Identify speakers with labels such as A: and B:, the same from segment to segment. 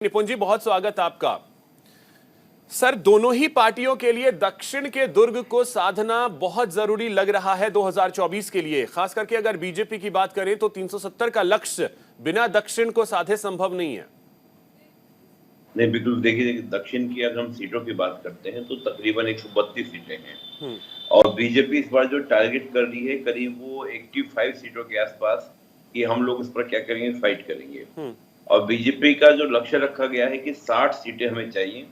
A: निपुण जी, बहुत स्वागत आपका। सर, दोनों ही पार्टियों के लिए दक्षिण के दुर्ग को साधना बहुत जरूरी लग रहा है 2024 के लिए। खास करके अगर बीजेपी की बात करें तो 370 का लक्ष्य बिना दक्षिण को साधे संभव नहीं है।
B: नहीं, बिल्कुल। देखिए, दक्षिण की अगर हम सीटों की बात करते हैं तो तकरीबन 132 सीटें हैं और बीजेपी इस बार जो टारगेट कर रही है करीब वो 85 सीटों के आसपास कि हम लोग इस पर क्या करेंगे, फाइट करेंगे। और बीजेपी का जो लक्ष्य रखा गया है कि 60 सीटें हमें चाहिए,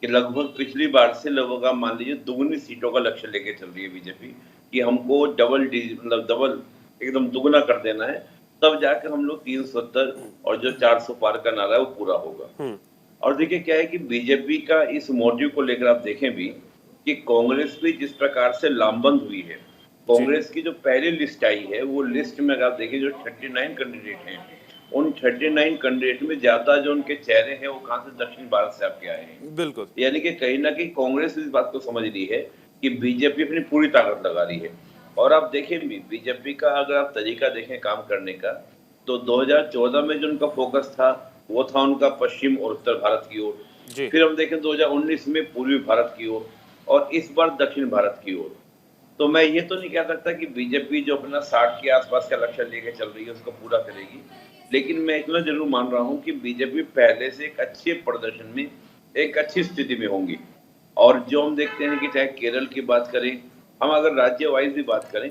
B: कि लगभग पिछली बार से लगभग आप मान लीजिए दुगुनी सीटों का लक्ष्य लेके चल रही है बीजेपी कि हमको डबल एकदम दुगुना कर देना है, तब जाकर हम लोग 370 और जो 400 पार का नारा है वो पूरा होगा। और देखिए क्या है कि बीजेपी का इस मोटिव को लेकर आप देखें भी कि कांग्रेस भी जिस प्रकार से लामबंद हुई है, कांग्रेस की जो पहली लिस्ट आई है वो लिस्ट में अगर आप देखें जो 39 कैंडिडेट हैं, उन 39 कैंडिडेट में ज्यादा जो उनके चेहरे हैं वो कहां से, दक्षिण भारत से आपके आए हैं।
A: बिल्कुल।
B: यानी कि कहीं ना कहीं कांग्रेस इस बात को समझ रही है कि बीजेपी अपनी पूरी ताकत लगा रही है। और आप देखें भी बीजेपी का अगर आप तरीका देखें काम करने का, तो 2014 में जो उनका फोकस था वो था उनका पश्चिम और उत्तर भारत की ओर। फिर हम देखें 2019 में पूर्वी भारत की ओर और इस बार दक्षिण भारत की ओर। तो मैं ये तो नहीं कह सकता कि बीजेपी जो अपना 60 के आसपास का लक्ष्य लेके चल रही है उसको पूरा करेगी, लेकिन मैं इतना जरूर मान रहा हूं कि बीजेपी पहले से एक अच्छे प्रदर्शन में, एक अच्छी स्थिति में होंगी। और जो हम देखते हैं कि चाहे केरल की बात करें, हम अगर राज्य वाइज भी बात करें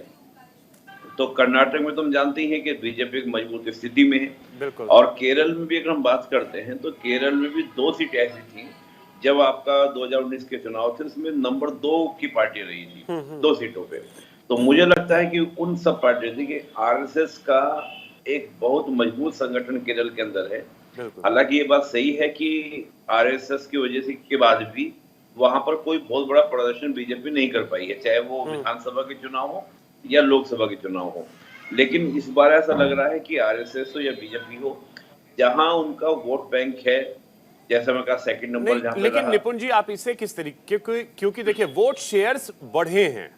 B: तो कर्नाटक में तो हम जानते ही हैं कि बीजेपी एक मजबूत स्थिति में है। और केरल में भी अगर हम बात करते हैं तो केरल में भी 2 सीट ऐसी थी जब आपका 2019 के चुनाव थे, उसमें नंबर 2 की पार्टी रही थी 2 सीटों पे। तो मुझे लगता है कि उन सब पार्टियों से कि आरएसएस का एक बहुत मजबूत संगठन केरल के अंदर है। हालांकि ये बात सही है कि आरएसएस की वजह से के बाद भी वहां पर कोई बहुत बड़ा प्रदर्शन बीजेपी नहीं कर पाई है, चाहे वो विधानसभा के चुनाव हो या लोकसभा के चुनाव हो। लेकिन इस बार ऐसा लग रहा है कि आरएसएस हो या बीजेपी हो, जहां उनका वोट बैंक है, जैसा मैं कहा सेकंड नंबर जहां पे
A: लेकिन
B: रहा।
A: निपुण जी, आप इसे किस तरीके, क्योंकि देखिए वोट शेयर्स बढ़े हैं,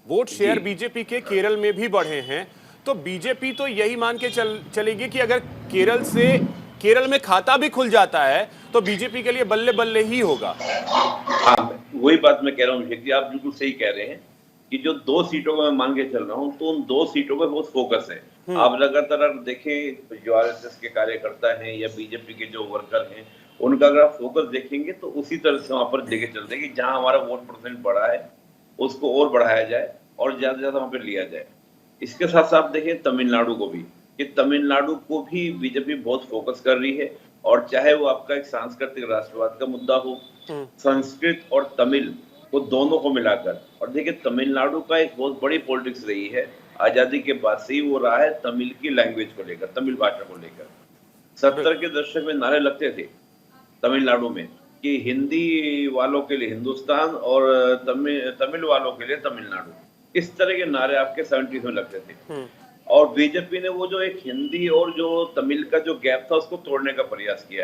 A: वोट शेयर बीजेपी के केरल में भी बढ़े हैं, तो बीजेपी तो यही मान के चलेगी कि अगर केरल में खाता भी खुल जाता है तो बीजेपी के लिए बल्ले बल्ले ही होगा।
B: हाँ, वही बात मैं कह रहा हूँ जी, आप बिल्कुल सही कह रहे हैं कि जो 2 सीटों को मैं मान के चल रहा हूँ तो उन 2 सीटों पे बहुत फोकस है। आप लगातार देखें जो आरएसएस के कार्यकर्ता हैं या बीजेपी के जो वर्कर हैं, उनका अगर आप फोकस देखेंगे तो उसी तरह से वहां पर लेके चलते हैं कि जहां हमारा वोट परसेंट बढ़ा है उसको और बढ़ाया जाए और ज्यादा से ज्यादा वहां पर लिया जाए। इसके साथ साथ देखें तमिलनाडु को भी, कि तमिलनाडु को भी बीजेपी बहुत फोकस कर रही है। और चाहे वो आपका एक सांस्कृतिक राष्ट्रवाद का मुद्दा हो, संस्कृत और तमिल को दोनों को मिलाकर। और देखिए तमिलनाडु का एक बहुत बड़ी पॉलिटिक्स रही है आजादी के बाद से ही, वो रहा है तमिल की लैंग्वेज को लेकर, तमिल भाषा को लेकर। 70 के दशक में नारे लगते थे तमिलनाडु में कि हिंदी वालों के लिए हिंदुस्तान और तमिल वालों के लिए तमिलनाडु, इस तरह के नारे आपके 70s में लगते थे। और बीजेपी ने वो जो एक हिंदी और जो तमिल का जो गैप था उसको तोड़ने का प्रयास किया है।